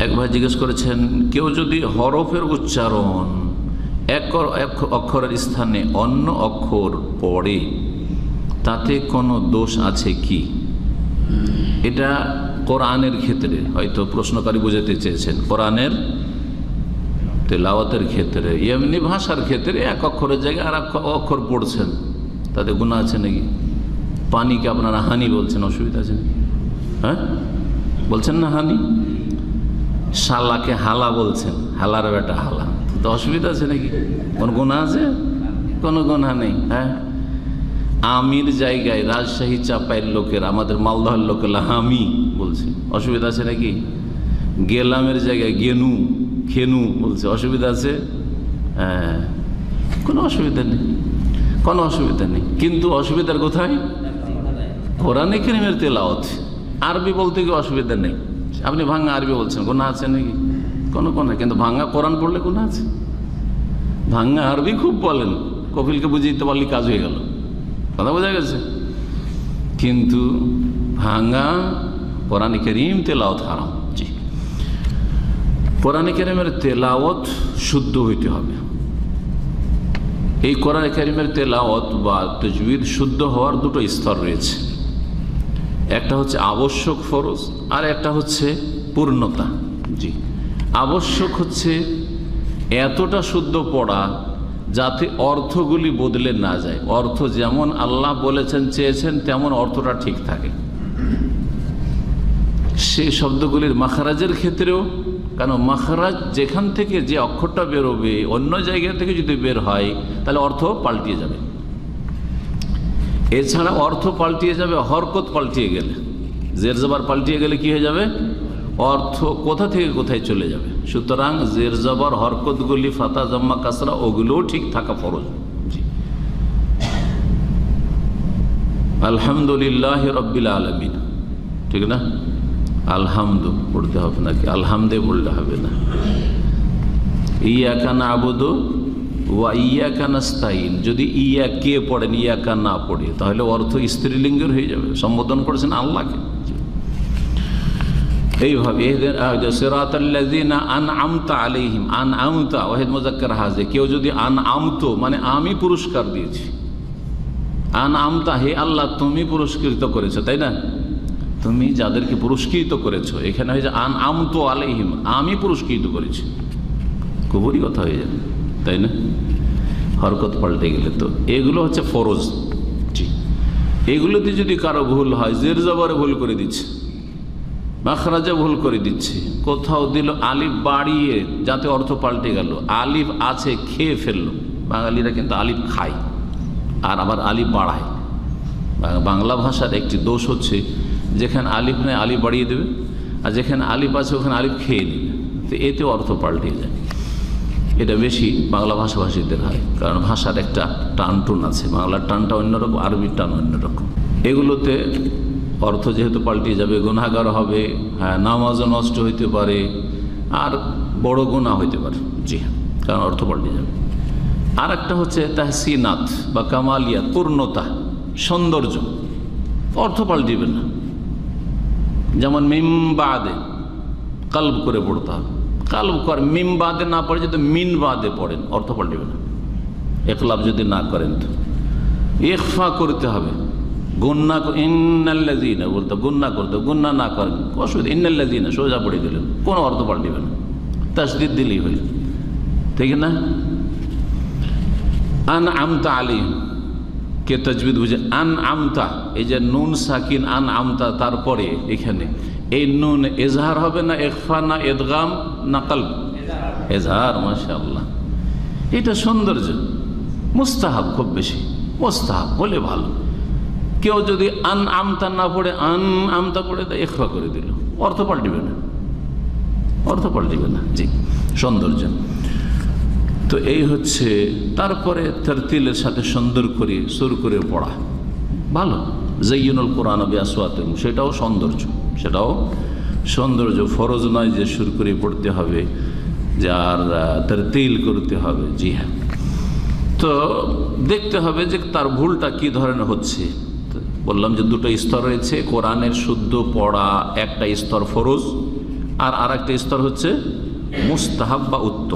এক ভাই জিজ্ঞেস করেছেন, কেউ যদি হরফের উচ্চারণ এক অক্ষরের স্থানে অন্য অক্ষর পড়ে তাতে কোনো দোষ আছে কি? এটা কোরআনের ক্ষেত্রে হয়তো প্রশ্নকারী বোঝাতে চেয়েছেন, কোরআনের তেলাওয়াতের ক্ষেত্রে। এমনি ভাষার ক্ষেত্রে এক অক্ষরের জায়গায় আর এক অক্ষর পড়ছেন, তাতে গুনাহ আছে নাকি? পানিকে আপনারা হানি বলছেন, অসুবিধা আছে নাকি? হ্যাঁ বলছেন না হানি? শালাকে হালা বলছেন, হালার বেটা হালা, তো অসুবিধা আছে নাকি? কোন গুনাহ আছে? কোনো গুনাহ নেই। হ্যাঁ, আমির জায়গায় রাজশাহী চাপাইয়ের লোকের, আমাদের মালদহের লোকেরা হামি বলছে, অসুবিধা আছে নাকি? গেলামের জায়গায় গেনু খেনু বলছে, অসুবিধা আছে? হ্যাঁ, কোনো অসুবিধা নেই, কোনো অসুবিধা নেই। কিন্তু অসুবিধার কোথায়? কোরআনে কারীমের তেলাওয়াত। আরবি বলতে গিয়ে অসুবিধা নেই। আপনি ভাঙা আরবি বলছেন, গুনাহ আছে নাকি? কোনো কোনো, কিন্তু ভাঙা কোরআন পড়লে গুনাহ আছে। ভাঙা আরবি খুব বলেন, কপিলকে বুঝিয়ে দিতে পারলে কাজ হয়ে গেল, কথা বোঝা গেছে। কিন্তু ভাঙা কোরআনে কারীম তেলাওয়াত হারাম। জি, কোরআনে কারীমের তেলাওয়াত শুদ্ধ হইতে হবে। এই কোরআনে কারীমের তেলাওয়াত বা তাজউইদ শুদ্ধ হওয়ার দুটো স্তর রয়েছে। একটা হচ্ছে আবশ্যক ফরজ, আর একটা হচ্ছে পূর্ণতা। জি, আবশ্যক হচ্ছে এতটা শুদ্ধ পড়া যাতে অর্থগুলি বদলে না যায়, অর্থ যেমন আল্লাহ বলেছেন চেয়েছেন তেমন অর্থটা ঠিক থাকে। সেই শব্দগুলির মাখরাজের ক্ষেত্রেও, কারণ মাখরাজ যেখান থেকে যে অক্ষরটা বেরোবে অন্য জায়গা থেকে যদি বের হয় তাহলে অর্থ পাল্টিয়ে যাবে। এছাড়া অর্থ পাল্টিয়ে যাবে হরকত পাল্টিয়ে গেলে, জের জবর পাল্টিয়ে গেলে কি হয়ে যাবে? অর্থ কোথা থেকে কোথায় চলে যাবে। সুতরাং জের জবর হরকতগুলি ফাতা জম্মা কাসরা ওগুলোও ঠিক থাকা ফরজ। জি, আলহামদুলিল্লাহ রাব্বিল আলামিন, ঠিক না? আলহামদু পড়তে হবে নাকি? আলহামদে বললে হবে না। ইয়াকা নাবুদু ওয়া ইয়াকা নাস্তাইন, যদি ইয়া কে পড়েন ইয়াকা না পড়ে তাহলে অর্থ স্ত্রীলিঙ্গের হয়ে যাবে, সম্বোধন করেছেন আল্লাহকে। এইভাবে সিরাতাল্লাযিনা আনআমতা আলাইহিম, আনআমতা ওয়াহিদ মুযাক্কার হাজে, কেউ যদি আনআমতো মানে আমি পুরস্কার দিয়েছি, আনআমতা হে আল্লাহ তুমি পুরস্কৃত করেছো, তাই না? তুমি যাদেরকে পুরস্কৃত করেছো, এখানে হয়েছে আনআমতু আলাইহিম, আমি পুরস্কৃত করেছি, খুবই কথা হয়ে যাবে, তাই না? হরকত পাল্টে গেলে তো এগুলো হচ্ছে ফরজ। জি, এগুলোতে যদি কারো ভুল হয়, জের জবরে ভুল করে দিচ্ছে, মাখরাজে ভুল করে দিচ্ছে, কোথাও দিল আলিফ বাড়িয়ে যাতে অর্থ পাল্টে গেল, আলিফ আছে খেয়ে ফেললো। বাঙালিরা কিন্তু আলিফ খায় আর আবার আলিফ বাড়ায়। বাংলা ভাষার একটি দোষ হচ্ছে যেখানে আলিফ নেই আলিফ বাড়িয়ে দেবে, আর যেখানে আলিফ আছে ওখানে আলিফ খেয়ে নেবে, তো এতে অর্থ পাল্টে যায়। এটা বেশি বাংলা ভাষাভাষীদের হয়, কারণ ভাষার একটা টান টুন আছে, বাংলার টানটা অন্যরকম, আরবির টান অন্যরকম। এগুলোতে অর্থ যেহেতু পাল্টে যাবে, গুনাহগার হবে, হ্যাঁ, নামাজও নষ্ট হইতে পারে, আর বড় গুনাহ হইতে পারে। জি হ্যাঁ, কারণ অর্থ পাল্টে যাবে। আর একটা হচ্ছে তাহসিনাত বা কামালিয়াত, পূর্ণতা, সৌন্দর্য, অর্থ পাল্টিবে না। যেমন মিম বাদে কালব করে পড়তে হবে, কালব কর, মিম বাদে না পড়ে যদি মিন বাদে পড়েন অর্থ পাল্টিবে না। একলাভ যদি না করেন তো ইখফা করতে হবে, গুন্না ইন্নাল্লাযীনা বলতে গুন্না করতে, গুন্না না করেন অসুবিধা, ইন্নাল্লাযীনা সোজা পড়ে দিলেন, কোনো অর্থ পাল্টিবে না, তাসদীদ দিলেই হইল, ঠিক না? আনআমতা আলাইহিম, কে তাজবিদ বুঝে আনআমতা, এই যে নুন সাকিন আনআমতা, তারপরে এখানে এই নুন এজহার হবে না ইখফা না ইদগাম না কলব? এজহার। মাশাআল্লাহ, এটা সৌন্দর্য, মুস্তাহাব, খুব বেশি মুস্তাহাব হলে ভালো। কেউ যদি আনআমতা না পড়ে আনআমতা পড়ে তা ইখফা করে দিল, অর্থ পাল্টিবে না, অর্থ পাল্টিবে না। জি, সৌন্দর্য। তো এই হচ্ছে, তারপরে তারতিলের সাথে সুন্দর করে সুর করে পড়া ভালো। যায়্যিনুল কোরআন বিআসওয়াতিহিম, সেটাও সৌন্দর্য, সেটাও সৌন্দর্য। ফরজ নয় যে সুর করে পড়তে হবে, যার তারতিল করতে হবে। জি হ্যাঁ, তো দেখতে হবে যে তার ভুলটা কি ধরনের হচ্ছে। বললাম যে দুটো স্তর রয়েছে, কোরআনের শুদ্ধ পড়া একটা স্তর ফরজ, আর আরেকটা স্তর হচ্ছে মুস্তাহাব বা উত্তম।